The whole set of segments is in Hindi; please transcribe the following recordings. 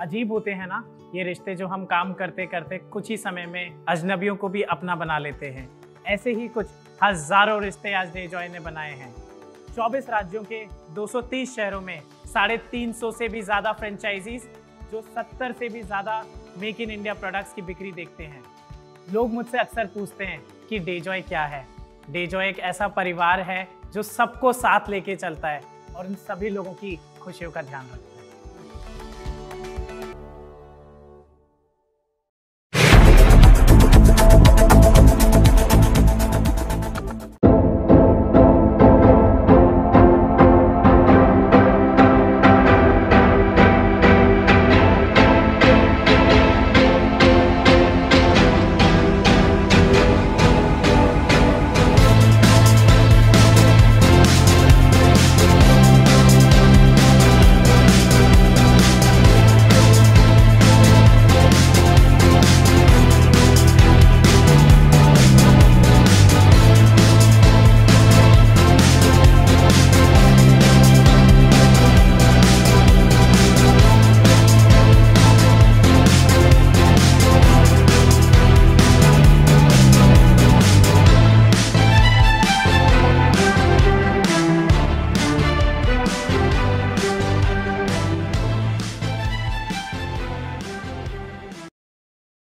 अजीब होते हैं ना ये रिश्ते जो हम काम करते करते कुछ ही समय में अजनबियों को भी अपना बना लेते हैं। ऐसे ही कुछ हजारों रिश्ते आज डेजॉय ने बनाए हैं। 24 राज्यों के 230 शहरों में 350 से भी ज्यादा फ्रेंचाइजीज जो 70 से भी ज्यादा मेक इन इंडिया प्रोडक्ट्स की बिक्री देखते हैं। लोग मुझसे अक्सर पूछते हैं कि डेजॉय क्या है। डेजॉय एक ऐसा परिवार है जो सबको साथ लेके चलता है और इन सभी लोगों की खुशियों का ध्यान रखता है।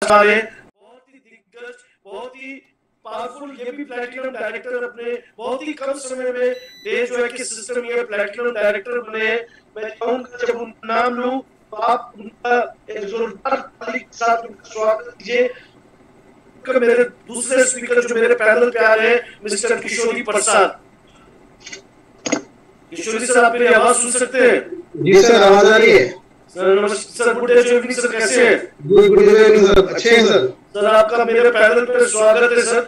बहुत ही दिग्गज, बहुत ही पावरफुल, ये भी प्लैटिनम डायरेक्टर अपने बहुत ही कम समय में डेजॉय के सिस्टम ये प्लैटिनम डायरेक्टर बने। मैं चाहूंगा जब उनका नाम लूं तो आप उनका एक जोरदार ताली के साथ उनका स्वागत कीजिए। मेरे दूसरे स्पीकर जो मेरे पैनल पे आ रहे हैं मिस्टर किशोरी प्रसाद। किशोरी सर, आप मेरी आवाज सुन सकते हैं? जी सर, आवाज आ रही है। सर नमस्ते सर, गुड इवनिंग सर, कैसे हैं? गुड इवनिंग सर, अच्छे हैं सर। सर आपका मेरे पैनल पर स्वागत है सर।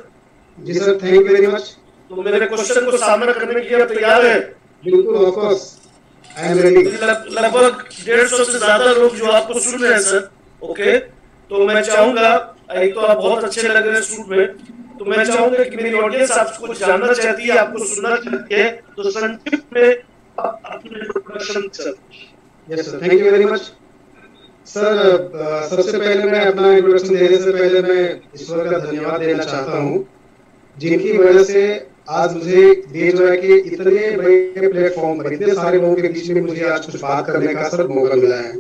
जी sir, thank you very much. तो मेरे क्वेश्चन को सामना करने के लिए आप तैयार हैं? बिल्कुल, of course I am ready. लगभग 150 से ज्यादा लोग जो आपको सुन रहे हैं सर। ओके, तो मैं चाहूंगा, एक तो आप बहुत अच्छे लग रहे हैं सूट में, तो मैं चाहूंगा कि मेरी ऑडियंस आपको कुछ जानना चाहती है, आपको सुनना चाहती है, तो संक्षिप्त में आप अपने introduction sir. Yes sir, thank you very much sir. सबसे पहले मैं अपना इंट्रोडक्शन देने से पहले मैं ईश्वर का धन्यवाद देना चाहता हूँ, जिनकी वजह से आज मुझे डेजॉय के इतने बड़े प्लेटफॉर्म पर इतने सारे लोगों के बीच में मुझे आज कुछ बात करने का सर मौका मिला है।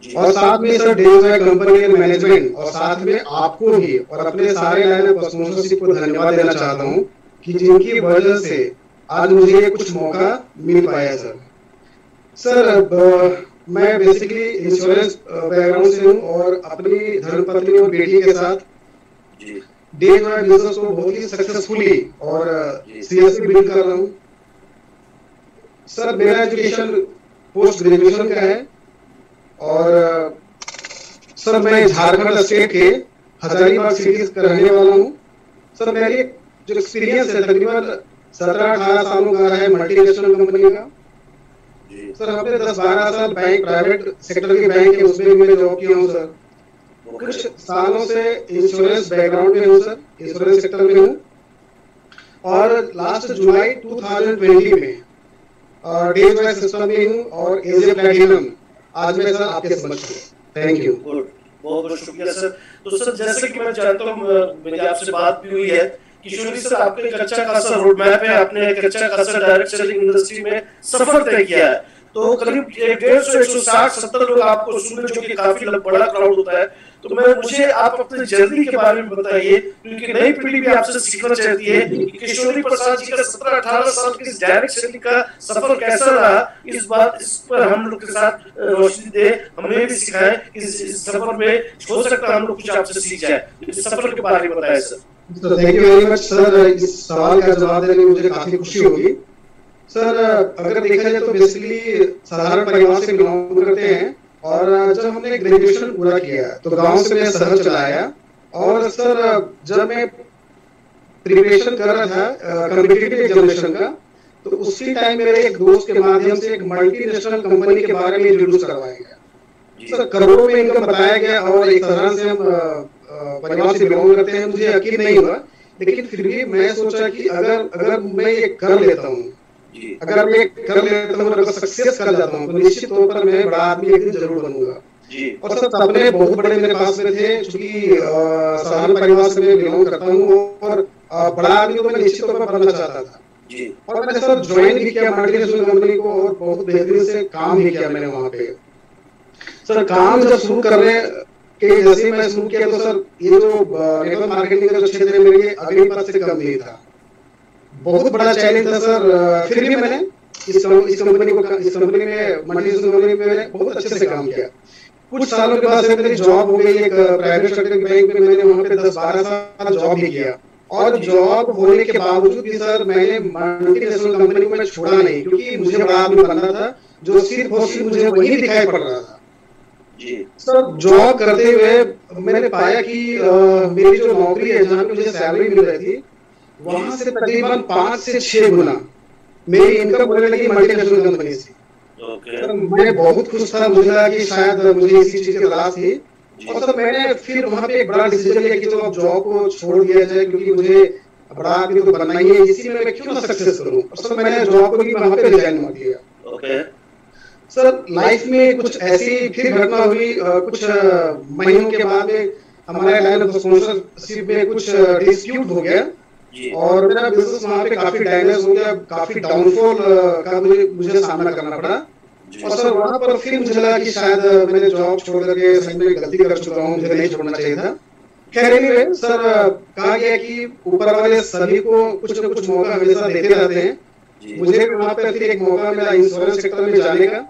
और साथ में सर डेजॉय कंपनी के मैनेजमेंट और साथ में आपको भी और अपने सारे लाइन ऑफ स्पॉन्सरशिप को धन्यवाद देना चाहता हूँ कि जिनकी वजह से आज मुझे कुछ मौका मिल पाया सर। सर मैं बेसिकली इंश्योरेंस बैकग्राउंड से हूँ और अपनी धर्मपत्नी और बेटी के साथ डेजॉय बिजनेस को बहुत ही सक्सेसफुली और सीरियसली बिल्ड कर रहा हूँ। सर मेरा एजुकेशन पोस्ट ग्रेजुएशन का है और सर मैं झारखंड स्टेट के हजारीबाग सिटी का रहने वाला हूँ। सर मेरी जो एक्सपीरियंस है तकरीबन 17-18 सालों का है मल्टीनेशनल कंपनी का। सर हमने 10-12 साल बैंक प्राइवेट सेक्टर के बैंक है उसमें भी मैं जॉब किया हूँ सर। कुछ सालों से इंश्योरेंस बैकग्राउंड में हूँ सर, इंश्योरेंस सेक्टर में हूँ और लास्ट जुलाई 2020 में डेजॉय सिस्टम में हूँ और एज ए प्लैटिनम आज मैं सर आपके समक्ष हूँ। Thank you. बहुत बहुत शुक्रिया सर। तो सर जैसे कि मैं जानता हूँ, मेरी आपसे बात भी हुई है, किशोरी सर आपका एक अच्छा खासा रोड मैप है, आपने एक अच्छा खासा डायरेक्ट सेलिंग इंडस्ट्री में सफर तय किया है। तो करीब 150, 160, 70 लोग आपको सुन रहे, जो कि काफी बड़ा क्राउड होता है। तो मुझे आप अपने जर्नी के बारे में बताइए, क्योंकि नई पीढ़ी भी आपसे सीखना चाहती है कि किशोरी प्रसाद जी का 17-18 साल की डायरेक्ट सेलिंग का सफर कैसा रहा। इस पर हम लोग के साथ रोशनी दे, हमें भी सिखाएं, इस सफर में हो सकता है हम लोग कुछ आपसे सीख जाए। इस सफर के बारे में बताएं sir. Thank you very much sir. इस सवाल का जवाब देने में मुझे काफी खुशी होगी सर। अगर देखा जाए तो बेसिकली साधारण परिवार से बिलोंग करते हैं और जब हमने ग्रेजुएशन पूरा किया तो गांव से मैं शहर चला आया और सर जब मैं प्रिपरेशन कर रहा था कॉम्पिटिटिव एग्जामिनेशन का तो उसी टाइम मेरे एक दोस्त के माध्यम से एक मल्टीनेशनल कंपनी के बारे में इंट्रोड्यूस करवाया गया सर। करोड़ों में इनकम बताया गया और एक तरह से हम परिवार से बिलोंग करते हैं, मुझे यकीन नहीं हुआ, लेकिन फिर भी मैं सोचा कि अगर मैं ये कर लेता हूँ, अगर मैं कर लेता हूँ, अगर सक्सेस कर जाता हूँ तो निश्चित तौर पर मैं बड़ा आदमी एक दिन जरूर बनूंगा। जी। और सर सपने बहुत बड़े मेरे पास में थे, क्योंकि साधारण परिवार से मैं बिलोंग करता हूँ और बड़ा आदमी तो मैं निश्चित तौर पर बनना चाहता था। जी। और मैंने सर ज्वाइन भी किया मल्टीनेशनल कंपनी को और बहुत बेहतरीन से काम भी किया मैंने वहाँ पे। सर काम जब शुरू करने के जैसे ही मैं शुरू किया तो सर ये जो नेटवर्क मार्केटिंग का जो क्षेत्र है मेरे लिए अगली बार से कम नहीं था, बहुत बड़ा चैलेंज था सर। फिर भी मैंने इस कंपनी में मल्टीनेशनल कंपनी में मैंने बहुत अच्छे से काम किया। कुछ सालों के बाद से मेरी जॉब हो गई एक प्राइवेट सेक्टर की बैंक में, मैंने वहाँ पे 10-12 साल जॉब भी किया। और जॉब होने के बावजूद भी सर मैंने मल्टीनेशनल कंपनी को मैं छोड़ा नहीं, क्योंकि मुझे बड़ा आदमी बनना था, जो सिर्फ और सिर्फ मुझे वही दिखाई पड़ रहा था। जी। सर जॉब करते हुए मैंने पाया कि मेरी जो नौकरी है जहाँ पे मुझे सैलरी मिल रही थी, वहां से तकरीबन 5 से 6 गुना मेरी इनकम होने लगी मल्टीनेशनल कंपनी से। सर मैं बहुत खुश था, मुझे लगा कि शायद मुझे इसी चीज की तलाश थी। और सर मैंने फिर वहाँ पे एक बड़ा डिसीजन लिया कि चलो अब जॉब को छोड़ दिया जाए, क्योंकि मुझे बड़ा आदमी तो बनना ही है, इसी में मैं क्यों ना सक्सेस करूँ। और सर मैंने जॉब को भी वहाँ पे रिजाइन मार दिया। सर लाइफ में कुछ ऐसी फिर घटना हुई, कुछ महीनों के बाद में हमारे लाइन ऑफ स्पॉन्सरशिप में कुछ डिस्प्यूट हो गया और मेरा बिजनेस वहाँ पे काफी डैमेज हो गया, काफी डाउनफॉल का मुझे सामना करना पड़ा। और सर वहाँ पर फिर मुझे लगा कि शायद मैंने जॉब छोड़ करके सही में गलती कर चुका हूँ, मुझे नहीं छोड़ना चाहिए था। खैर एनीवे सर कहा गया कि ऊपर वाले सभी को कुछ न कुछ मौका हमेशा देते रहते हैं। मुझे वहाँ पे फिर एक मौका मिला इंश्योरेंस सेक्टर में जाने का।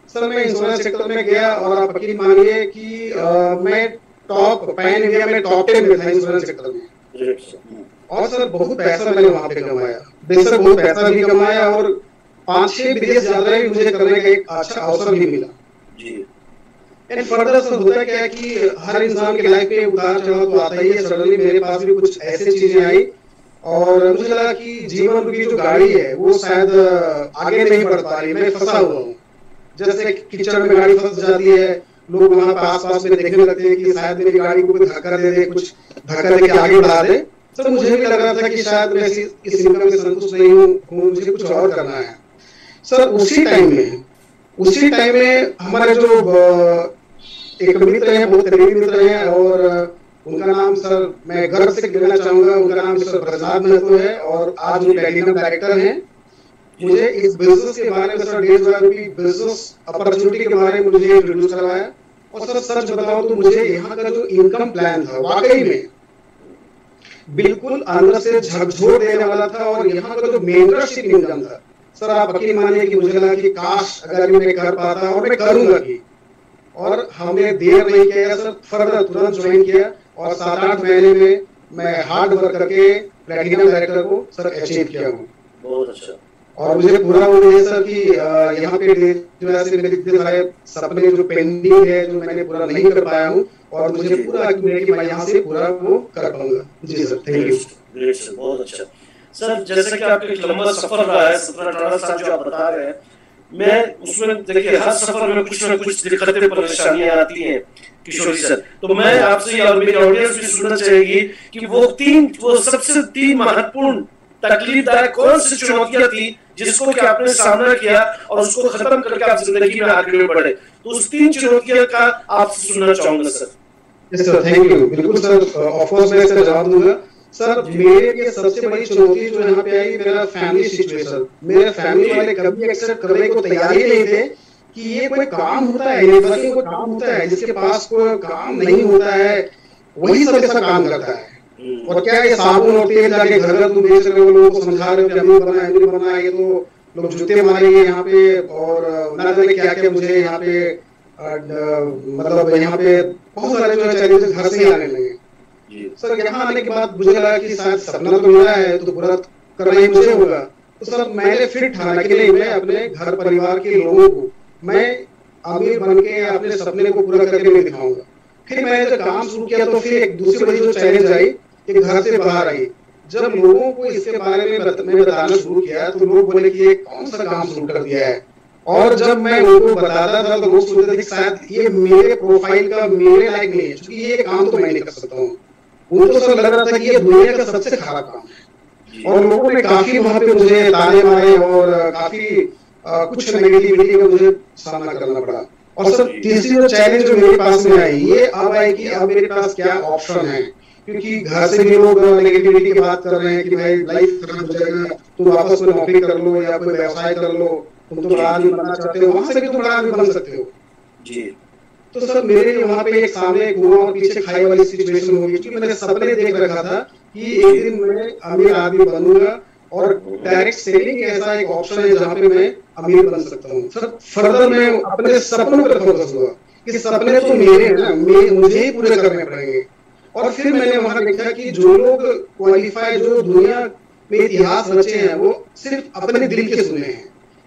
सर मैं इंश्योरेंस सेक्टर में गया और आप यकीन मानिए कि मैं टॉप पैन इंडिया में टॉप 10 में था इंश्योरेंस सेक्टर में। और सर बहुत पैसा मैंने वहाँ पे कमाया, बेशक बहुत पैसा भी कमाया और 5-6 विदेश यात्राएं भी मुझे करने का एक अच्छा अवसर भी मिला। एंड फर्दर सर होता क्या है कि हर इंसान के लाइफ में उतार चढ़ाव तो आता ही है। सडनली मेरे पास भी कुछ ऐसी चीजें आई और मुझे लगा कि जीवन की जो गाड़ी है वो शायद आगे नहीं बढ़ पा रही, मैं फंसा हुआ हूँ। जैसे कीचड़ में गाड़ी फंस जाती है, लोग वहाँ पे आस-पास में देखने लगते हैं कि शायद मेरी गाड़ी को कोई धक्का दे दे, कुछ धक्का दे के आगे बढ़ा दे। सर मुझे भी लग रहा था कि शायद मैं इस इनकम से संतुष्ट नहीं हूँ, मुझे कुछ और करना है। सर उसी टाइम में हमारे जो एक मित्र हैं, बहुत करीबी मित्र हैं और उनका नाम सर मैं गर्व से कहना चाहूंगा, उनका नाम सर ब्रजनाथ महतो है और आज वो प्लैटिनम डायरेक्टर हैं। मुझे इस बिजनेस के बारे में सर 1,500,000 रुपये बिजनेस अपॉर्चुनिटी के बारे में मुझे इंट्रोड्यूस करवाया। और सर सच बताऊं तो मुझे यहाँ का जो इनकम प्लान था वाकई में बिल्कुल अंदर से झकझोर देने वाला था और यहाँ का जो मेंटरशिप इनकम था सर आप यकीन मानिए कि मुझे लगा कि काश अगर मैं कर पाता और मैं करूंगा भी। और हमने देर नहीं किया सर, फर्दर तुरंत ज्वाइन किया और 7-8 महीने में मैं हार्ड वर्क करके प्लैटिनम डायरेक्टर को सर अचीव किया हूँ। बहुत अच्छा। और मुझे पूरा उम्मीद है सर कि यहाँ पे जो ऐसे मेरे इतने सारे सपने जो पेंडिंग है, जो मैंने पूरा नहीं कर पाया हूँ और मुझे पूरा यकीन है कि मैं यहाँ से पूरा वो कर पाऊंगा। जी sir, thank you. Great sir, बहुत अच्छा। सर जैसे कि आपका एक लंबा सफर रहा है, 17-18 साल जो आप बता रहे हैं, मैं उसमें देखिए हर सफर में कुछ ना कुछ दिक्कतें परेशानियां आती हैं किशोरी सर। तो मैं आपसे और मेरी ऑडियंस भी सुनना चाहेगी कि वो सबसे 3 महत्वपूर्ण तकलीफदायक कौन सी चुनौतियां थी जिसको कि आपने सामना किया और उसको खत्म करके आप जिंदगी में आगे बढ़े। तो उस 3 चुनौतियों का आपसे सुनना चाहूंगा sir. Yes sir, thank you. बिल्कुल सर, ऑफ कोर्स मैं इसका जवाब दूंगा। सर मेरे लिए सबसे बड़ी चुनौती जो यहाँ पे आई मेरा फैमिली सिचुएशन। मेरे फैमिली वाले कभी एक्सेप्ट करने को तैयार ही नहीं थे कि ये कोई काम होता है, नेटवर्किंग कोई काम होता है, जिसके पास कोई काम नहीं होता है वही सब ऐसा काम करता है। और क्या ये साबुन और तेल जाके घर घर तुम बेच रहे हो, लोगों को समझा रहे हो कि अमीर बना अमीर बना, ये तो लोग जूते मारेंगे यहाँ पे और ना जाने क्या क्या मुझे यहाँ पे मतलब यहाँ पे बहुत सारे जो है चैलेंजेस घर से ही आने लगे। सर यहाँ आने के बाद मुझे लगा कि शायद सपना तो मिला है तो पूरा करना ही मुझे होगा। तो सर मैंने फिर ठाना कि नहीं, मैं अपने घर परिवार के लोगों को मैं अमीर बन के अपने सपने को पूरा करके मैं दिखाऊंगा। फिर मैंने जब काम शुरू किया तो फिर एक दूसरी बड़ी जो चैलेंज आई कि घर से बाहर आई। जब लोगों को इसके बारे में बताना शुरू किया तो लोग बोले कि ये कौन सा काम शुरू कर दिया है। और जब मैं उनको बताता था तो लोग सोचते थे कि शायद ये मेरे प्रोफाइल का मेरे लायक नहीं है, क्योंकि ये काम तो मैं नहीं कर सकता हूँ। उनको सर लग रहा था कि ये दुनिया का सबसे खराब काम है। और लोगों ने काफी वहां पे मुझे ताने मारे और काफी कुछ नेगेटिविटी का मुझे सामना करना पड़ा। और सर तीसरी जो चैलेंज जो मेरे पास में आई ये अब आई कि अब मेरे पास क्या ऑप्शन है, क्योंकि घर से भी लोग नेगेटिविटी की बात कर रहे हैं कि भाई लाइफ खराब हो जाएगा, तुम वापस में नौकरी कर लो या कोई व्यवसाय कर लो, तुम तो बड़ा आदमी बनना चाहते हो, वहां से भी तुम बड़ा आदमी बन सकते हो जी। तो सर मेरे वहां पे एक सामने कुआं और पीछे खाई वाली सिचुएशन होगी, क्योंकि मैंने सपने देख रखा था कि एक दिन मैं अमीर आदमी बनूंगा और डायरेक्ट सेलिंग ऐसा एक ऑप्शन है जहाँ पे मैं अमीर बन सकता हूँ। सर फर्दर मैं अपने सपनों पर फोकस हुआ कि सपने तो मेरे हैं ना, मुझे ही पूरे करने पड़ेंगे। और फिर मैंने वहां देखा कि जो लोग क्वालिफाई, जो दुनिया में इतिहास रचे हैं, वो सिर्फ अपने दिल के सुने हैं,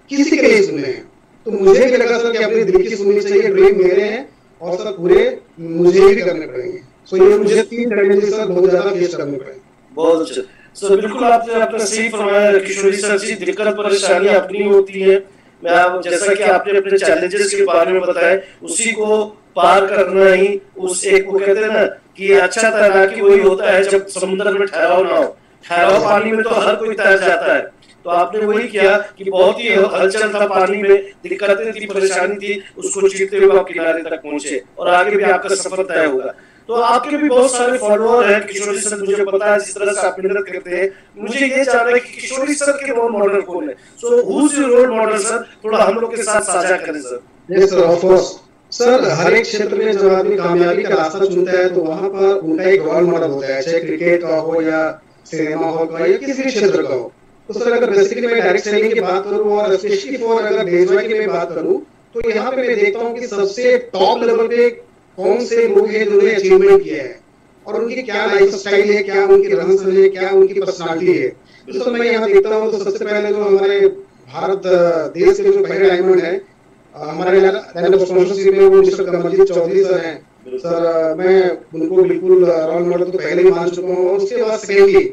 किसी के नहीं सुने हैं। तो मुझे भी लगा सर कि अपने दिल की सुननी चाहिए, ड्रीम मेरे हैं और सर पूरे मुझे भी करने पड़ेंगे। सो ये मुझे 3 चैलेंजेस सर बहुत ज्यादा फेस करने पड़े। बहुत अच्छा सर, बिल्कुल आपने सही फरमाया किशोरी सर जी। दिक्कत परेशानी अपनी होती है, मैं आप जैसा कि आपने अपने चैलेंजेस के बारे में बताया, उसी को पार करना ही उस एक वो कहते हैं ना कि अच्छा तैराकी वही होता है जब समुद्र में ठहराव ना हो। ठहराव पानी में तो हर कोई तैर जाता है, तो आपने वही किया कि बहुत ही हलचल था पानी में, दिक्कतें थी, परेशानी थी, उसको चीरते हुए आप किनारे तक पहुंचे और आगे भी आपका सफर तय होगा। तो आपके भी बहुत सारे फॉलोअर हैं किशोरी सर, मुझे पता है जिस तरह से आप मेहनत करते हैं। मुझे ये जानना है कि किशोरी सर के रोल मॉडल कौन है? So who is your role model sir? थोड़ा हम लोग के साथ साझा करें sir. Yes sir, of course sir. हर एक क्षेत्र में जब आदमी कामयाबी का रास्ता चुनता है तो वहां पर उनका एक रोल मॉडल होता है, चाहे क्रिकेट का हो या सिनेमा हॉल का या किसी भी क्षेत्र का हो। तो सर अगर बेसिकली मैं डायरेक्ट सेलिंग की बात करूं और स्पेशली फॉर अगर डेजवाई की मैं बात करूं, तो यहाँ पे मैं देखता हूँ कि सबसे टॉप लेवल पे कौन से लोग हैं जिन्होंने अचीवमेंट किया है और उनकी क्या लाइफ स्टाइल है, क्या उनकी रहन सहन है, क्या उनकी पर्सनालिटी है। तो सर मैं यहाँ देखता हूँ तो सबसे पहले जो हमारे भारत देश के जो पहले डायमंड है हमारे लाइन ऑफ स्पॉन्सरशिप में, वो मिस्टर कमलजीत चौधरी सर हैं। सर मैं उनको बिल्कुल रोल मॉडल तो पहले ही मान चुका हूँ। और उसके बाद सेकेंडली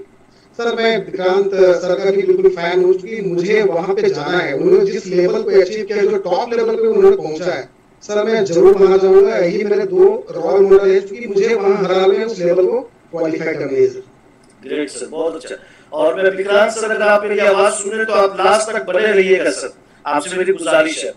सर मैं विक्रांत सर का भी बिल्कुल फैन हूँ, क्योंकि मुझे वहां पे जाना है। उन्होंने जिस लेवल को अचीव किया, जो टॉप लेवल पे उन्होंने पहुंचा है, सर मैं जरूर वहां जाऊंगा। यही मेरे 2 रोल मॉडल है, क्योंकि मुझे वहां हर हाल में उस लेवल को क्वालिफाई करनी है सर। ग्रेट सर, बहुत अच्छा। और मैं विक्रांत सर, अगर आप मेरी आवाज सुने तो आप लास्ट तक बने रहिएगा सर, आपसे मेरी गुजारिश है।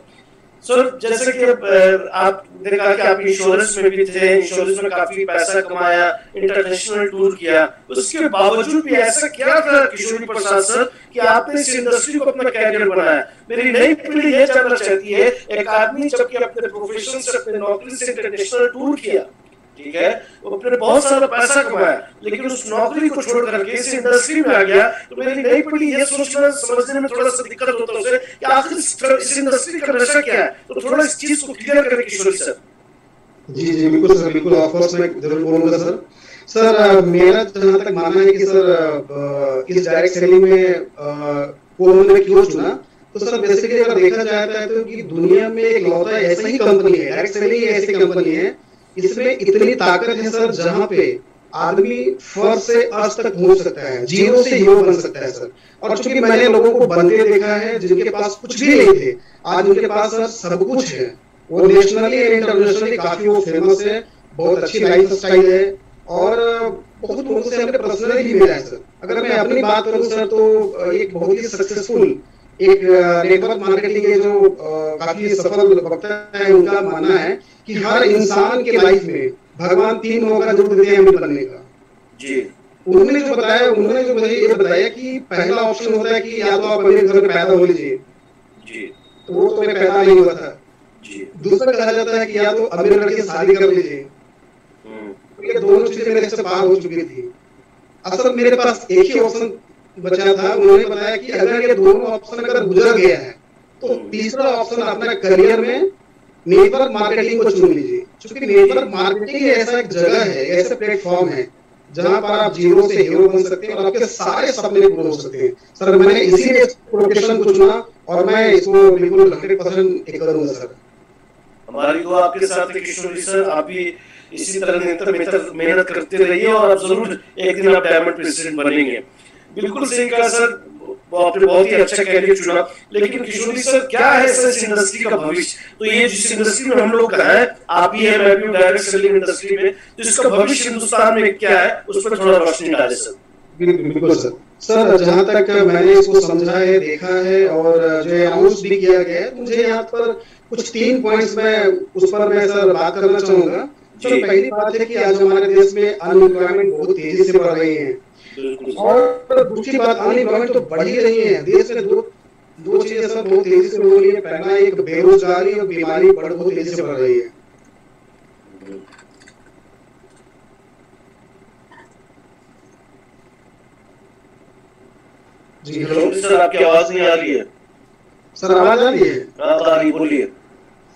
सर जैसे कि आपने कहा कि आप इंश्योरेंस में भी थे, इंश्योरेंस में काफी पैसा कमाया, इंटरनेशनल टूर किया, उसके बावजूद भी ऐसा क्या था किशोरी प्रसाद सर कि आपने इस इंडस्ट्री को अपना कैरियर बनाया? मेरी नई पीढ़ी ये जानना चाहती है, एक आदमी जबकि अपने प्रोफेशन से, अपने नौकरी से इंटरनेशनल टूर किया, ठीक है, वो अपने बहुत सारा पैसा कमाया, लेकिन उस नौकरी को छोड़ करके इस इंडस्ट्री में आ गया, तो मेरी नई पीढ़ी ये सोचना समझने में थोड़ा सा दिक्कत होता है उसे कि आखिर इस इंडस्ट्री का नशा क्या है। तो थोड़ा इस चीज को क्लियर करें किशोरी सर। जी जी बिल्कुल सर, बिल्कुल ऑफ कोर्स मैं जरूर बोलूंगा सर। सर मेरा जहां तक मानना है कि सर इस डायरेक्ट सेलिंग में को उन्होंने क्यों चुना, तो सर बेसिकली अगर देखा जाता है तो कि दुनिया में एक लौता ऐसा ही कंपनी है, डायरेक्ट सेलिंग ऐसी कंपनी है, इसमें इतनी ताकत है सर जहां पे आदमी फर्स्ट से आज तक पहुंच सकता है, जीरो से हीरो बन सकता है सर। और चूंकि मैंने लोगों को बनते देखा है जिनके पास कुछ भी नहीं थे, आज उनके पास सर सब कुछ है। वो नेशनली एंड इंटरनेशनली काफी वो फेमस है, बहुत अच्छी लाइफ स्टाइल है और बहुत लोगों से हमने पर्सनली भी मिला है सर। अगर मैं अपनी बात करूं सर तो एक बहुत ही सक्सेसफुल एक नेटवर्क मार्केटिंग है जो काफी सफल वक्ता है, उनका मानना है कि हर इंसान के लाइफ में भगवान 3 मौका जरूर देते हैं अमीर बनने का। जी उन्होंने जो मुझे ये बताया कि पहला ऑप्शन होता है कि या तो आप अमीर घर में पैदा हो लीजिए, जी, तो वो तो मैं पैदा नहीं हुआ था। जी, दूसरा कहा जाता है कि या तो अमीर लड़के से शादी कर लीजिए, ये दोनों चीजें मेरे से पार हो चुकी थी। असल मेरे पास एक ही ऑप्शन बचा था। उन्होंने बताया कि अगर ये दोनों ऑप्शन अगर गुजर गया है तो तीसरा ऑप्शन अपना करियर में नेटवर्क मार्केटिंग को चुन लीजिए, क्योंकि नेटवर्क मार्केटिंग ऐसा एक जगह है, ऐसा प्लेटफॉर्म है जहां पर आप जीरो से हीरो बन सकते हैं और आपके सारे सपने पूरे हो सकते हैं। सर मैंने इसीलिए इस प्रोफेशन को चुना और मैं इसको बिल्कुल 100% एक करूंगा सर। हमारी दुआ आपके साथ है किशोरी सर, आप भी इसी तरह निरंतर मेहनत करते रहिए और आप जरूर एक दिन आप डायमंड प्रेसिडेंट बनेंगे। बिल्कुल सही कहा सर, आपने बहुत ही अच्छा कैरियर चुना। लेकिन किशोरी सर क्या है सर इस इंडस्ट्री का भविष्य? तो ये जिस इंडस्ट्री में हम लोग हैं, आप भी है, मैं भी डायरेक्ट सेलिंग इंडस्ट्री में, तो इसका भविष्य हिंदुस्तान में क्या है उस पर थोड़ा रोशनी डालें सर। बिल्कुल सर। सर जहाँ तक मैंने इसको समझा है, देखा है और जो अनाउंस भी किया गया है, मुझे यहाँ पर कुछ 3 पॉइंट्स में उस पर मैं सर बात करना चाहूंगा। सर पहली बात है कि आज हमारे देश में अनएम्प्लॉयमेंट बहुत तेजी से बढ़ रही है, और दूसरी बात अनएम्प्लॉयमेंट तो बढ़ ही रही है। देश में दो चीजें सर बहुत तेजी से हो रही है। पहला एक बेरोजगारी और बीमारी बहुत तेजी से बढ़ रही है। जी हेलो सर, आपकी आवाज नहीं आ रही है। सर आवाज आ रही है? आ रही, बोलिए।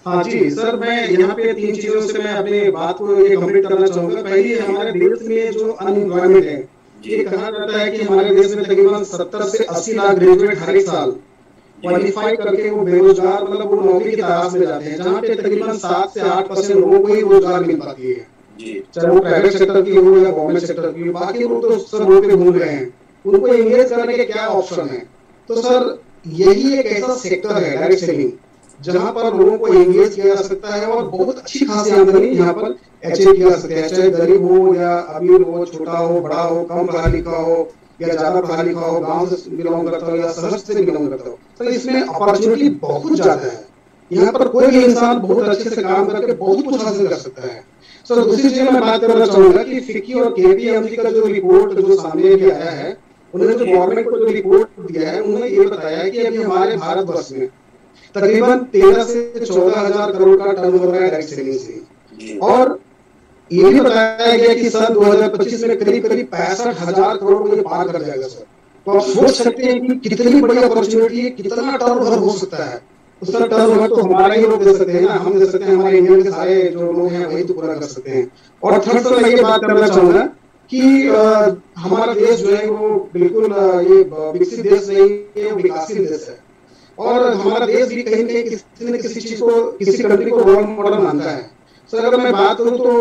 हाँ जी सर, मैं यहाँ पे 3 चीजों से मैं अपनी बात को ये कंप्लीट करना चाहूंगा। पहली, हमारे देश में जो अनएम्प्लॉयमेंट है, ये कहा जाता है कि हमारे देश में तकरीबन 70 से 80 लाख ग्रेजुएट हर एक साल क्वालिफाई करके वो बेरोजगार, मतलब वो नौकरी की तलाश में जाते हैं, जहाँ पे तकरीबन 7 से 8% लोगों को ही रोजगार मिल पाती है, चाहे वो प्राइवेट सेक्टर की हो या गवर्नमेंट सेक्टर की हो। बाकी लोग तो सर रोड पे घूम रहे हैं, उनको एंगेज करने के क्या ऑप्शन है? तो सर यही एक ऐसा सेक्टर है डायरेक्ट सेलिंग, जहां पर लोगों को एंगेज किया जा सकता है और बहुत अच्छी खासी आमदनी यहाँ पर अचीव किया जा सकता है, चाहे गरीब हो या अमीर हो, छोटा हो बड़ा हो, कम पढ़ा लिखा हो या ज्यादा पढ़ा लिखा हो, गांव से बिलोंग करता हो या शहर से बिलोंग करता हो। तो इसमें अपॉर्चुनिटी बहुत ज्यादा है। यहाँ पर कोई भी इंसान बहुत अच्छे से काम करके बहुत कुछ हासिल कर सकता है। सर दूसरी चीज मैं बात करना चाहूंगा कि फिक्की और केपीएमजी का जो रिपोर्ट जो सामने भी आया है, उन्होंने जो गवर्नमेंट को जो रिपोर्ट दिया है, उन्होंने ये बताया कि अभी हमारे भारतवर्ष में तकरीबन 13 से 14 हजार करोड़ का टर्नओवर है डायरेक्ट सेलिंग से, और ये भी बताया गया कि सन 2025 में करीब 65,000 करोड़ को ये पार कर जाएगा सर। तो आप सोच सकते हैं कि कितनी बड़ी अपॉर्चुनिटी है, कितना टर्नओवर हो सकता है। उसका टर्नओवर तो हमारा ही लोग दे सकते हैं ना, हम दे सकते हैं, हमारे इंडिया के सारे जो लोग हैं वही तो पूरा कर सकते हैं। और थर्ड सर मैं ये बात करना चाहूंगा कि हमारा देश जो है वो बिल्कुल ये विकसित देश नहीं है, वो विकासशील देश है, और हमारा देश भी कहीं न कहीं किसी न किसी चीज को, किसी कंट्री को रोल मॉडल मानता है। सर अगर मैं बात करूं तो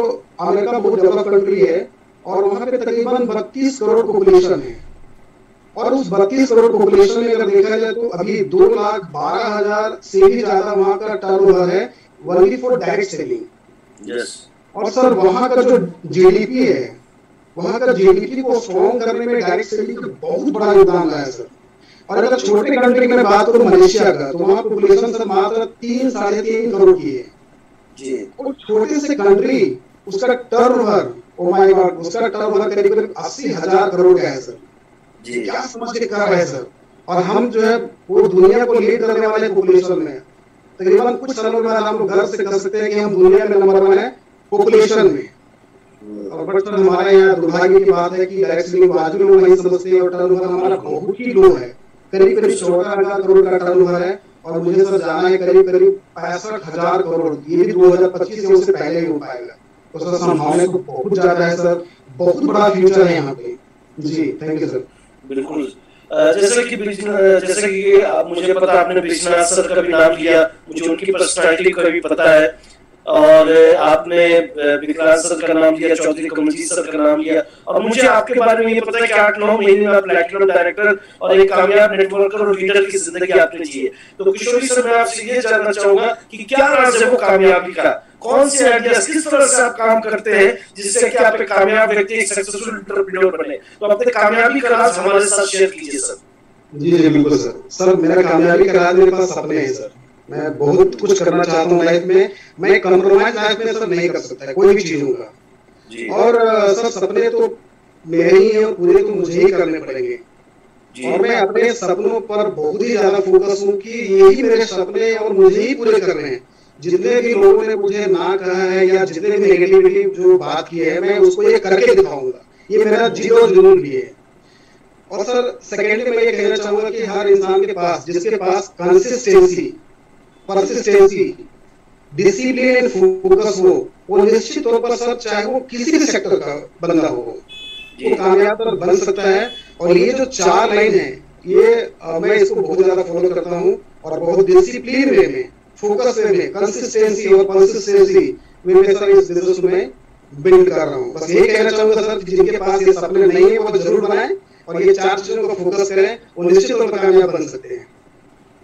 अमेरिका बहुत डेवलप कंट्री है, और वहां पे तकरीबन 32 करोड़ पॉपुलेशन है, और उस 32 करोड़ पॉपुलेशन में अगर देखा जाए तो अभी 2,12,000 से भी ज्यादा वहां का टर्नओवर है ओनली फॉर डायरेक्ट सेलिंग। और सर वहां का जो जीडीपी है, वहां का जीडीपी को स्ट्रॉन्ग करने में डायरेक्ट सेलिंग का बहुत बड़ा योगदान रहा है सर। और अगर छोटे कंट्री की मैं बात करूं मलेशिया का, तो वहां पॉपुलेशन सर मात्र 3-3.5 करोड़ की है जी। और छोटे से कंट्री, उसका टर्नओवर, ओ माय गॉड, उसका टर्नओवर करीब 80,000 करोड़ का है सर जी। क्या समझ के कर रहे हैं सर? और हम जो है वो दुनिया को लीड करने वाले पॉपुलेशन में, तकरीबन कुछ सालों बाद हम लोग गर्व से कह सकते हैं कि हम दुनिया में नंबर 1 है पॉपुलेशन में। और बट सर हमारे यहाँ दुर्भाग्य की बात है कि डायरेक्ट सेलिंग आज भी लोग नहीं समझते हैं, और टर्नओवर हमारा बहुत ही लो है, करीब 14,000 करोड़ का टर्नओवर है। और मुझे सर जाना है करीब 65,000 करोड़, ये भी 2025 से पहले ही हो पाएगा। तो सर संभावना तो बहुत ज्यादा है सर, बहुत बड़ा फ्यूचर है यहाँ पे जी। Thank you sir. बिल्कुल, जैसे कि मुझे पता, आपने बिजनेस सर का भी नाम लिया, मुझे उनकी पर्सनालिटी का भी पता है, और आपने विक्रांत सर का नाम लिया, चौधरी कमलजीत सर का नाम लिया, और मुझे आपके बारे में ये पता है कि 8-9 महीने में आप प्लैटिनम डायरेक्टर और एक कामयाब नेटवर्कर और लीडर की जिंदगी आपने जी है। तो किशोरी सर मैं आपसे ये जानना चाहूंगा कि क्या राज है वो कामयाबी का, कौन से आइडियाज, किस तरह से आप काम करते हैं जिससे कि आप एक कामयाब व्यक्ति, एक सक्सेसफुल एंटरप्रेन्योर बने? तो अपने कामयाबी का राज हमारे साथ शेयर कीजिए सर। जी जी बिल्कुल सर। सर मेरा कामयाबी का राज, मेरे पास सपने हैं सर, मैं बहुत कुछ करना चाहता हूँ लाइफ में, मैं कंप्रोमाइज लाइफ में सर नहीं कर सकता कोई भी चीजों का जी। और सर सपने तो मेरे ही हैं और पूरे तो मुझे ही करने पड़ेंगे, और मैं अपने सपनों पर बहुत ही ज्यादा फोकस हूँ कि यही मेरे सपने और मुझे ही पूरे करने हैं। जितने भी लोगों ने मुझे ना कहा है या जितने भी नेगेटिविटी जो बात की है, मैं उसको ये करके दिखाऊंगा, ये मेरा जी और जुनून भी है। और सर सेकेंडली मैं ये कहना चाहूंगा कि हर इंसान के पास, जिसके पास consistency, persistency, discipline and focus हो, वो निश्चित तौर पर सर चाहे वो किसी भी सेक्टर का बंदा हो, वो कामयाब बन सकता है। और ये जो 4 लाइन है, ये मैं इसको बहुत ज्यादा फॉलो करता हूँ, और बहुत डिसिप्लिन वे में, फोकस वे में, कंसिस्टेंसी और परसिस्टेंसी वे में सर इस बिजनेस में बिल्ड कर रहा हूँ। बस ये कहना चाहूंगा सर, जिनके पास ये सपने नहीं है वो जरूर बनाएं, और ये 4 चीजों को फोकस करें, वो निश्चित तौर पर कामयाब बन सकते हैं।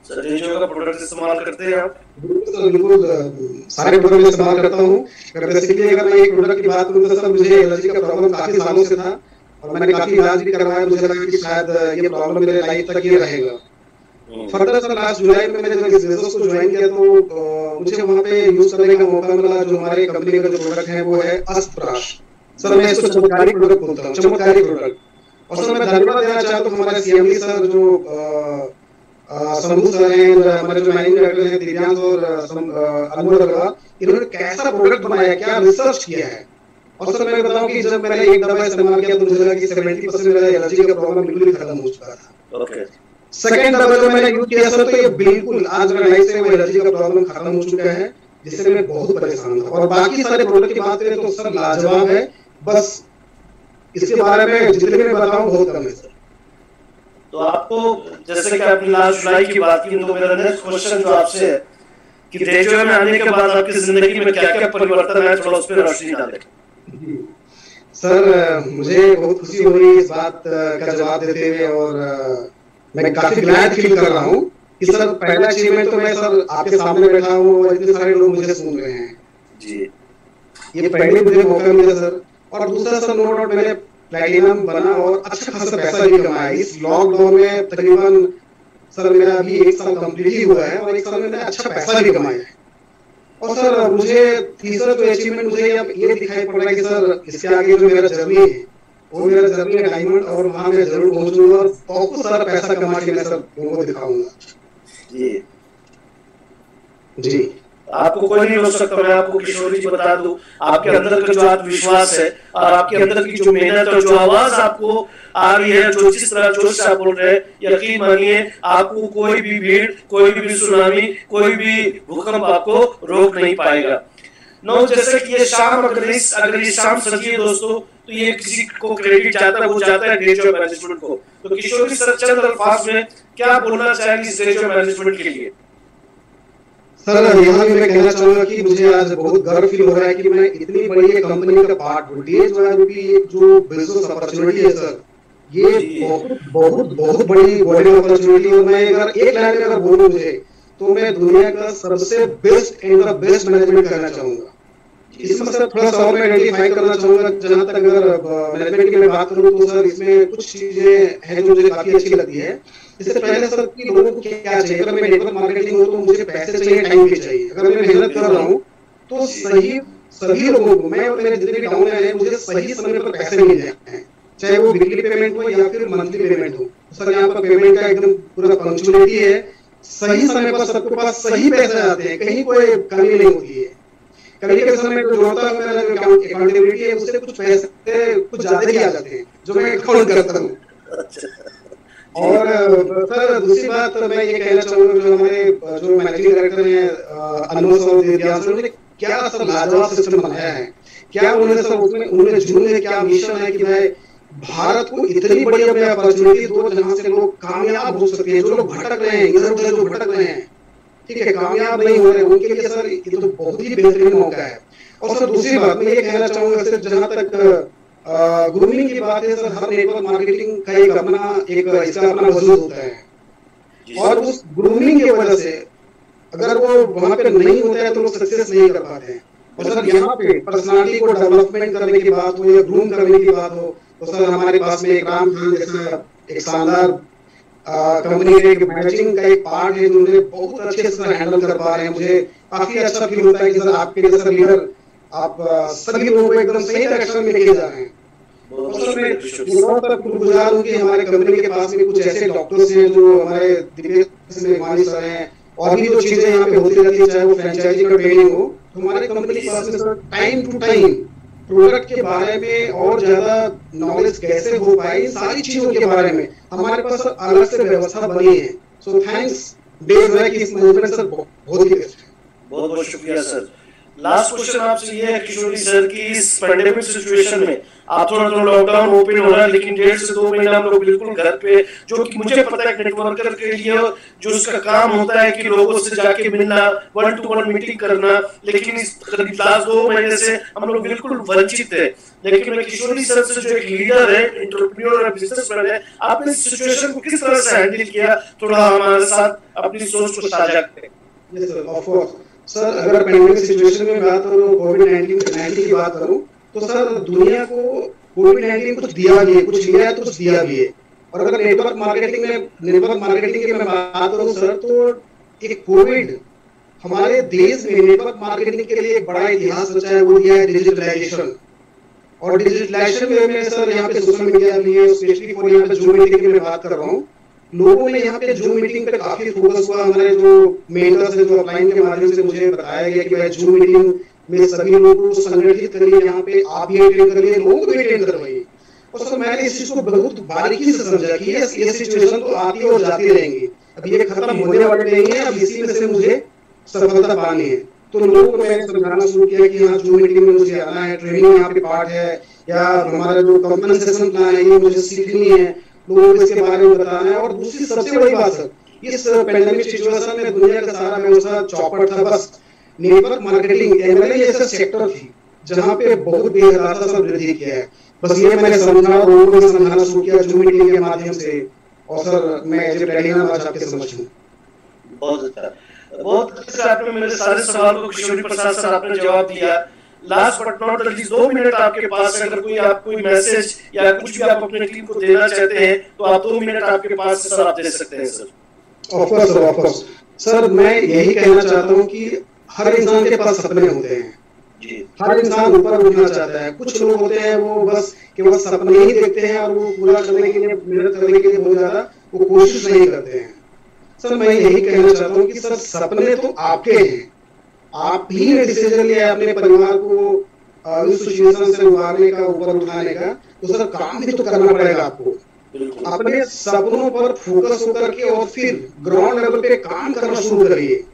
सर रेंजो का प्रोडक्ट इस्तेमाल करते हैं आप? बिल्कुल सारे प्रोडक्ट इस्तेमाल करता हूँ। बेसिकली अगर मैं एक प्रोडक्ट की बात करूँ तो सर मुझे एलर्जी का प्रॉब्लम काफी सालों से था, और मैंने काफी इलाज भी करवाया, मुझे लगा कि शायद ये प्रॉब्लम मेरे लाइफ तक ही रहेगा। फर्दर सर लास्ट जुलाई में मैंने जब इस बिजनेस को ज्वाइन किया तो मुझे वहाँ पे यूज करने का मौका मिला। जो हमारे कंपनी का जो प्रोडक्ट है वो है अस्त्रप्राश। सर मैं इसको चमत्कारी प्रोडक्ट बोलता हूँ, चमत्कारी प्रोडक्ट। और सर मैं धन्यवाद देना चाहता हूँ हमारे सीएमडी सर जो संधू सर हैं, हमारे जो मैनेजिंग डायरेक्टर हैं दिव्यांश और अनमोल अग्रवाल, इन्होंने कैसा प्रोडक्ट बनाया, क्या रिसर्च किया है। और सर मैं बताऊं कि जब मैंने एक दवा इस्तेमाल किया तो मुझे लगा कि 70% मेरा एलर्जी का प्रॉब्लम बिल्कुल ही खत्म हो चुका था। ओके। सेकंड दवा जो मैंने यूज किया सर तो ये बिल्कुल आज मेरे लाइफ से वो एलर्जी का प्रॉब्लम खत्म हो चुका है, जिससे मैं बहुत परेशान था। और बाकी सारे प्रोडक्ट की बात करें तो सर लाजवाब है, बस इसके बारे में जितने भी बताऊं बहुत कम है सर। तो आपको जैसे कि आपने लास्ट जुलाई की बात की, तो मेरा नेक्स्ट क्वेश्चन जो आपसे है कि देजो में आने के बाद आपकी जिंदगी में क्या-क्या परिवर्तन आए, थोड़ा उस पर रोशनी डालें। सर मुझे बहुत खुशी हो रही है इस बात का जवाब देते हुए, और मैं काफी ग्लैड फील कर रहा हूँ कि सर पहला अचीवमेंट तो मैं सर आपके सामने बैठा हूँ और इतने सारे लोग मुझे सुन रहे हैं जी, ये पहले मुझे मौका मिला सर। और दूसरा सर नो डाउट मैंने प्लैटिनम बना और अच्छा खासा पैसा भी कमाया इस लॉकडाउन में। तकरीबन सर मेरा अभी 1 साल कंप्लीट ही हुआ है और 1 साल में मैंने अच्छा पैसा भी कमाया है। और सर मुझे तीसरा जो अचीवमेंट मुझे अब ये दिखाई पड़ रहा है कि सर इसके आगे जो मेरा जर्नी है वो मेरा जर्नी है डायमंड, और वहां मैं जरूर पहुंचूंगा और बहुत सारा पैसा कमा के मैं सर लोगों को दिखाऊंगा। जी जी आपको कोई नहीं रोक सकता। मैं आपको किशोरी जी बता दूं, आपके अंदर का जो आत्मविश्वास है और आपके अंदर की जो मेहनत और जो आवाज आपको आ रही है, जो जिस तरह जोश से आप बोल रहे हैं, यकीन मानिए आपको कोई भी भीड़, कोई भी सुनामी, कोई भी भूकंप आपको रोक नहीं पाएगा। नो जैसे कि ये शाम अगर ये शाम सजी है दोस्तों, तो ये किसी को क्रेडिट जाता है, वो जाता है डेजो मैनेजमेंट को। तो किशोरी सर चंद अल्फाज में क्या बोलना चाहेंगे इस डेजो मैनेजमेंट के लिए? सर यहाँ भी मैं कहना चाहूंगा कि मुझे आज बहुत गर्व फील हो रहा है कि मैं इतनी बड़ी एक कंपनी का पार्ट हूँ। जो बिजनेस अपॉर्चुनिटी है सर, ये बहुत बहुत बहुत बड़ी गोल्डन अपॉर्चुनिटी है। मैं अगर एक लाइन में अगर बोलूं मुझे, तो मैं दुनिया का सबसे best and the best management करना चाहूंगा। इसमें सर थोड़ा सा और मैं आइडेंटिफाई करना चाहूंगा। जहां तक अगर मैनेजमेंट की मैं बात करूं तो सर इसमें कुछ चीजें हैं जो मुझे काफी अच्छी लगती है। इससे पहले सर कि लोगों को क्या चाहिए, अगर मैं नेटवर्क मार्केटिंग हूं तो मुझे पैसे चाहिए, टाइम भी चाहिए। अगर मैं मेहनत कर रहा हूं तो सभी लोगों को, मैं और मेरे जितने भी डाउन है, मुझे सही समय पर पैसे मिल जाए, चाहे वो वीकली पेमेंट हो या फिर मंथली पेमेंट हो। सर यहाँ पर पेमेंट का एकदम पूरा पंक्चुअलिटी है, सही समय पर सबके पास सही पैसे आते हैं, कहीं कोई कमी नहीं होती है। कभी कभी समय को जोड़ता हूँ, मेरा जो अकाउंटेबिलिटी है उससे कुछ पैसे कुछ ज्यादा ही आ जाते हैं जो मैं अकाउंट करता हूँ। और सर दूसरी बात मैं ये कहना चाहूंगा, जो हमारे जो मैनेजिंग डायरेक्टर हैं अनमोल सर, दिव्यांश सर, उन्होंने क्या सर लाजवाब सिस्टम बनाया है, क्या उन्होंने सर उसमें उन्होंने जुनून है, क्या मिशन है कि भाई भारत को इतनी बड़ी अपॉर्चुनिटी दो जहां से लोग कामयाब हो सकते हैं। जो लोग भटक रहे हैं इधर उधर, जो भटक रहे हैं, ठीक है, कामयाब नहीं हो रहे, उनके लिए सर ये तो बहुत ही बेहतरीन मौका है। और सर दूसरी बात मैं ये कहना चाहूंगा, सिर्फ जहां तक ग्रूमिंग की बात है सर, हर नेटवर्क मार्केटिंग का एक इसका अपना वजूद होता है, और उस ग्रूमिंग की वजह से अगर वो वहां पे नहीं होता है तो लोग सक्सेस नहीं कर पाते हैं। और सर यहाँ पे पर्सनालिटी को डेवलपमेंट करने की बात हो या ग्रूम करने की बात हो, तो सर हमारे पास में एक राम खान जैसा एक शानदार कंपनी के मैनेजिंग का एक पार्ट है जो मुझे बहुत अच्छे से हैंडल कर पा रहे हैं। मुझे काफी अच्छा फील होता है कि सर आपके जैसा लीडर आप सभी लोगों को एकदम सही डायरेक्शन में लेके जा रहे हैं। और सर मैं बहुत शुक्रगुजार हूँ कि हमारे कंपनी के पास में कुछ ऐसे डॉक्टर्स हैं जो हमारे दिपेश मेघवानी सर हैं, और भी जो चीजें यहाँ पे होती रहती है, चाहे वो फ्रेंचाइजी का ट्रेनिंग हो, तो हमारे कंपनी के पास में sir time to time product के बारे में और ज्यादा नॉलेज कैसे हो पाए, इन सारी चीजों के बारे में हमारे पास अलग से व्यवस्था बनी है। सो थैंक्स डेज है कि इस मैनेजमेंट सर बहुत ही बेस्ट है। बहुत बहुत शुक्रिया सर। लास्ट क्वेश्चन आपसे ये है किशोरी सर की, इस पेंडेमिक सिचुएशन में आप थोड़ा लॉकडाउन ओपन हो रहा है, लेकिन 1.5 से 2 महीना हम लोग बिल्कुल घर पे, जो कि मुझे पता है नेटवर्कर के लिए जो उसका काम होता है कि लोगों से जाके मिलना, 1-to-1 मीटिंग करना, लेकिन इस लास्ट 2 महीने से हम लोग बिल्कुल वंचित है। लेकिन मैं किशोरी सर से जो एक लीडर है, एंटरप्रेन्योर और बिजनेसमैन है, आपने इस सिचुएशन को किस तरह से हैंडल किया, थोड़ा हमारे साथ अपनी सोच को साझा करें। Yes sir, of course sir, अगर पेंडेमिक सिचुएशन में बात करूं, कोविड-19 की बात करूं, तो सर दुनिया को कोविड-19 कुछ दिया भी है, कुछ लिया है तो कुछ दिया भी है। और अगर नेटवर्क मार्केटिंग की मैं बात करूं सर, तो एक कोविड हमारे देश में नेटवर्क मार्केटिंग के लिए एक बड़ा इतिहास रचा है, वो दिया है डिजिटलाइजेशन। और डिजिटलाइजेशन में सर यहाँ पे सोशल मीडिया भी है, स्पेशली फॉर यहाँ पे जूम मीटिंग की मैं बात कर रहा हूँ। लोगों ने यहाँ पे जूम मीटिंग पे काफी फोकस हुआ। हमारे जो मेंटर्स है, जो अपलाइन के माध्यम से मुझे बताया गया कि भाई जूम मीटिंग में सभी लोगों को संगठित करिए, यहाँ पे आप भी अटेंड करिए, लोगों को भी अटेंड करवाइए। और सर मैंने इस चीज को बहुत बारीकी से समझा कि ये सिचुएशन तो आती है और जाती रहेंगी, अब ये खत्म होने वाली नहीं है, अब इसी में से मुझे सफलता पानी है। तो लोगों को मैंने समझाना शुरू किया कि हाँ जूम मीटिंग में मुझे आना है, ट्रेनिंग यहाँ पे पार्ट है, या हमारा जो कंपनसेशन प्लान है ये मुझे सीखनी है, लोगों को इसके बारे में बताना है। और दूसरी सबसे बड़ी बात सर, इस पेंडेमिक सिचुएशन में दुनिया का सारा व्यवसाय चौपट था, बस नेटवर्क मार्केटिंग एमएलए ऐसा सेक्टर थी जहाँ पे बहुत बेहतर सा वृद्धि किया है। बस ये मैंने समझा और लोगों को समझाना शुरू किया जूम मीटिंग के माध्यम से। और सर मैं एज ए ट्रेनर आज आपके समझ हूँ। बहुत अच्छा, बहुत अच्छे से आपने मेरे सारे सवालों को किशोरी प्रसाद सर आपने जवाब दिया। Last but not the least 2 minute आपके पास है, अगर आप कोई मैसेज या कुछ भी आप अपने टीम को देना चाहते हैं तो आप 2 मिनट आपके पास है सर, आप दे सकते हैं सर। ऑफ कोर्स सर, मैं यही कहना चाहता हूँ कि हर इंसान के पास सपने होते हैं जी। हर इंसान ऊपर उठना चाहता है। कुछ लोग होते हैं वो बस केवल सपने ही देखते हैं और वो पूरा करने के लिए, मेहनत करने के लिए बहुत ज्यादा वो कोशिश नहीं करते हैं। सर मैं यही कहना चाहता हूँ कि सर सपने तो आपके हैं, आप ही ने डिसीजन लिया अपने परिवार को इस सिचुएशन से उबारने का, ऊपर उठाने का, तो सर काम भी तो करना पड़ेगा आपको। अपने सपनों पर फोकस होकर के और फिर ग्राउंड लेवल पे काम करना शुरू करिए।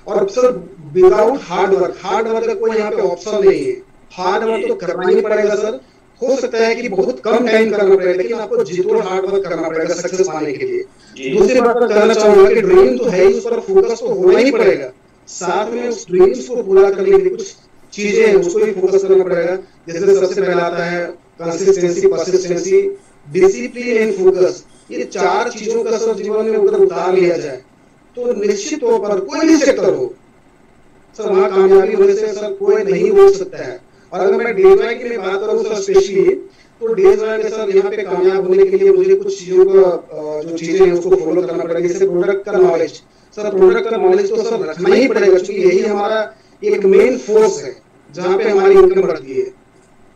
और सर विदाउट हार्ड वर्क का कोई यहाँ पे ऑप्शन नहीं है, हार्ड वर्क तो करना ही पड़ेगा सर। हो सकता है कि बहुत कम टाइम करना पड़ेगा, लेकिन आपको जितना हार्ड वर्क करना पड़ेगा सक्सेस पाने के लिए। दूसरी बात मैं कहना चाहूंगा कि ड्रीम तो है ही, उस पर फोकस तो होना ही पड़ेगा। साथ में उस ड्रीम्स को पूरा करने के लिए कुछ चीजें हैं, उसको भी फोकस करना पड़ेगा। जैसे सबसे पहला आता है consistency, persistency, discipline and focus. ये 4 चीजों का सर जीवन में अगर उतार लिया जाए तो निश्चित तौर पर कोई भी सेक्टर हो सर, वहां कामयाबी होने से सर कोई नहीं रोक सकता है। और अगर मैं डेजवाई की मैं बात करूं सर स्पेशली, तो डेजवाई में सर यहाँ पे कामयाब होने के लिए मुझे कुछ चीजों का जो चीजें हैं उसको फॉलो करना पड़ेगा। जैसे प्रोडक्ट का नॉलेज, सर प्रोडक्ट का नॉलेज तो सर रखना ही पड़ेगा, क्योंकि यही हमारा एक मेन फोर्स है जहाँ पे हमारी इनकम बढ़ती है।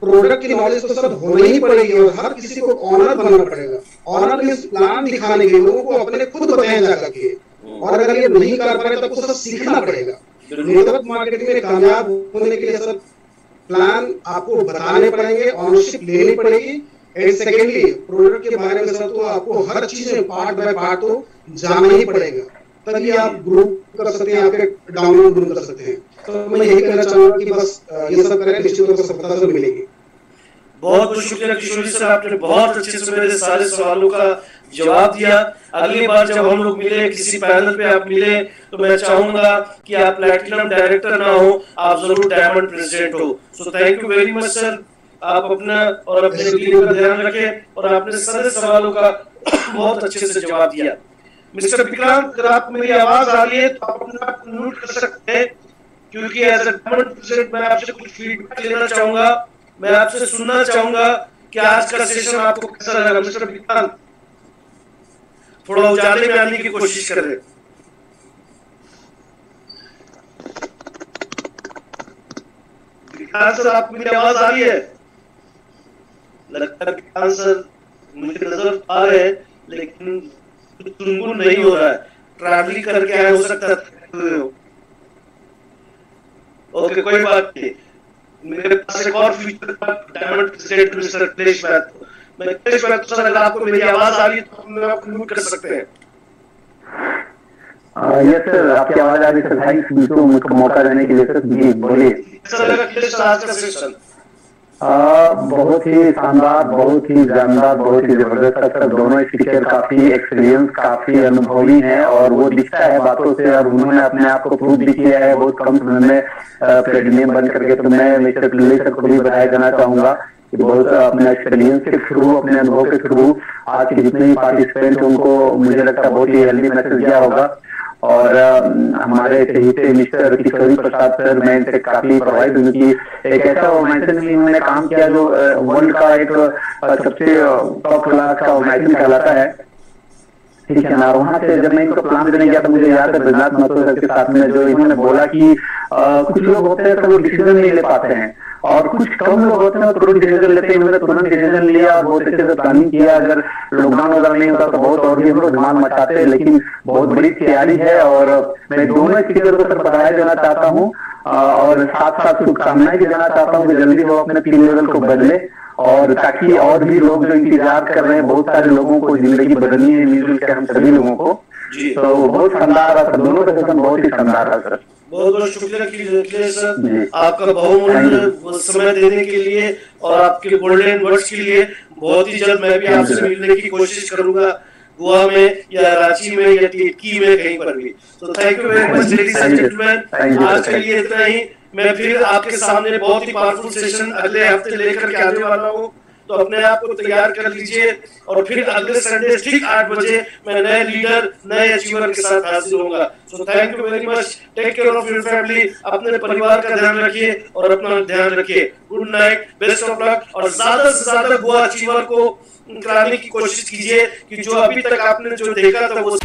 प्रोडक्ट की नॉलेज तो सर होनी ही पड़ेगी और हर किसी को ऑनर बनना पड़ेगा। ऑनर मींस प्लान दिखाने के, लोगों को अपने खुद बताया जा करके। और अगर ये नहीं कर पा रहे तब तो सर सीखना पड़ेगा। नेटवर्क मार्केटिंग में कामयाब होने के लिए सर प्लान आपको बताने पड़ेंगे, ऑनरशिप लेनी पड़ेगी। एंड सेकेंडली प्रोडक्ट के बारे में सर तो आपको हर चीज में पार्ट बाय पार्ट तो जाना ही पड़ेगा, तभी आप ग्रो कर सकते हैं, आपके डाउनलोड कर सकते हैं। तो मैं यही कहना चाहूंगा कि बस ये सब करें, निश्चित तौर पर सफलता जरूर मिलेगी। बहुत बहुत शुक्रिया किशोरी सर, आपने बहुत अच्छे से मेरे सारे सवालों का जवाब दिया। अगली बार जब हम लोग मिले, किसी पैनल पे आप मिले, तो मैं चाहूंगा कि आप प्लैटिनम डायरेक्टर ना हो, आप जरूर डायमंड प्रेसिडेंट हो। सो thank you very much sir, आप अपना और अपने टीम का ध्यान रखें और आपने सारे सवालों का बहुत अच्छे से जवाब दिया। मिस्टर विक्रांत, अगर आपको मेरी आवाज आ रही है तो आप अपना म्यूट कर सकते हैं, क्योंकि एज अ डायमंड प्रेसिडेंट मैं आपसे कुछ फीडबैक लेना चाहूंगा। मैं आपसे सुनना चाहूंगा कि आज का सेशन आपको कैसा लगा। मिस्टर विक्रांत, थोड़ा उजाले में आने की कोशिश कर रहे। विक्रांत सर, आपको मेरी आवाज आ रही है? लगता है विक्रांत सर मुझे नजर आ रहे हैं, लेकिन सुनगुन नहीं हो रहा है। ट्रैवलिंग करके आए, हो सकता है। ओके, कोई बात नहीं। मेरे पास एक और feature diamond president mister Akhilesh Mahato. मैं अखिलेश महतो सर, अगर आपको मेरी आवाज आ रही है तो आप म्यूट कर सकते हैं। यस सर, आपकी आवाज आ रही है सर। थैंक्स मुझको मौका देने के लिए सर। जी बोलिए सर। लगा अखिलेश सर आज का सेशन बहुत ही शानदार, बहुत ही जानदार, बहुत ही जबरदस्त सर। दोनों स्पीकर काफी एक्सपीरियंस, काफी अनुभवी हैं और वो दिखता है बातों से, और उन्होंने अपने आप को प्रूव भी किया है बहुत कम समय में प्लेटिनियम बन करके। तो मैं मिस्टर अखिलेश सर को भी बधाई देना चाहूंगा कि बहुत अपने एक्सपीरियंस के थ्रू, अपने अनुभव के थ्रू आज के जितने भी पार्टिसिपेंट उनको मुझे लगता है बहुत ही हेल्दी मैसेज दिया होगा। और हमारे चहेते मिस्टर किशोरी प्रसाद सर, मैं इनसे काफी प्रभावित हूँ कि एक ऐसा ऑर्गेनाइजेशन में इन्होंने काम किया जो वर्ल्ड का एक सबसे टॉप क्लास का ऑर्गेनाइजेशन कहलाता है, ठीक है ना। वहां से जब मैं इनको प्लान देने गया तो मुझे याद है ब्रजनाथ महतो सर के साथ में जो इन्होंने बोला कि कुछ लोग होते हैं तो वो डिसीजन नहीं ले पाते हैं और कुछ कम लोग होते हैं तुरंत डिसीजन लेते हैं। इन्होंने तुरंत डिसीजन लिया, बहुत अच्छे से प्लानिंग किया। अगर लॉकडाउन वगैरह नहीं होता तो बहुत और भी हम लोग धमाल मचाते, लेकिन बहुत बड़ी तैयारी है और मैं दोनों स्पीकर को सर बधाई देना चाहता हूँ और साथ साथ शुभकामनाएं भी देना चाहता हूँ कि जल्दी वो अपने 3 लेवल को बदले और ताकि और भी लोग जो इंतजार कर रहे हैं, बहुत सारे लोगों को जिंदगी बदलनी है मिलजुल के हम सभी लोगों को। तो बहुत शानदार रहा सर, दोनों का सेशन बहुत ही शानदार रहा सर। बहुत बहुत शुक्रिया सर आपका बहुमूल्य समय देने के लिए और आपके गोल्डन वर्ड्स के लिए। बहुत ही जल्द मैं भी आपसे मिलने की कोशिश करूंगा, गोवा में या रांची में या टिटकी में, कहीं पर भी। तो thank you very much ladies and gentleman, आज के लिए इतना ही। मैं फिर आपके सामने बहुत ही पावरफुल सेशन अगले हफ्ते लेकर के आने वाला हूँ, तो अपने आप को तैयार कर लीजिए और फिर अगले संडे ठीक 8 बजे मैं नए लीडर, नए अचीवर के साथ हाजिर होऊंगा। So thank you very much, take care of your family, अपने परिवार का ध्यान रखिए और अपना ध्यान रखिए। Good night, best of luck और ज्यादा से ज्यादा गोवा अचीवर को कराने की कोशिश कीजिए कि जो अभी तक आपने जो देखा था वो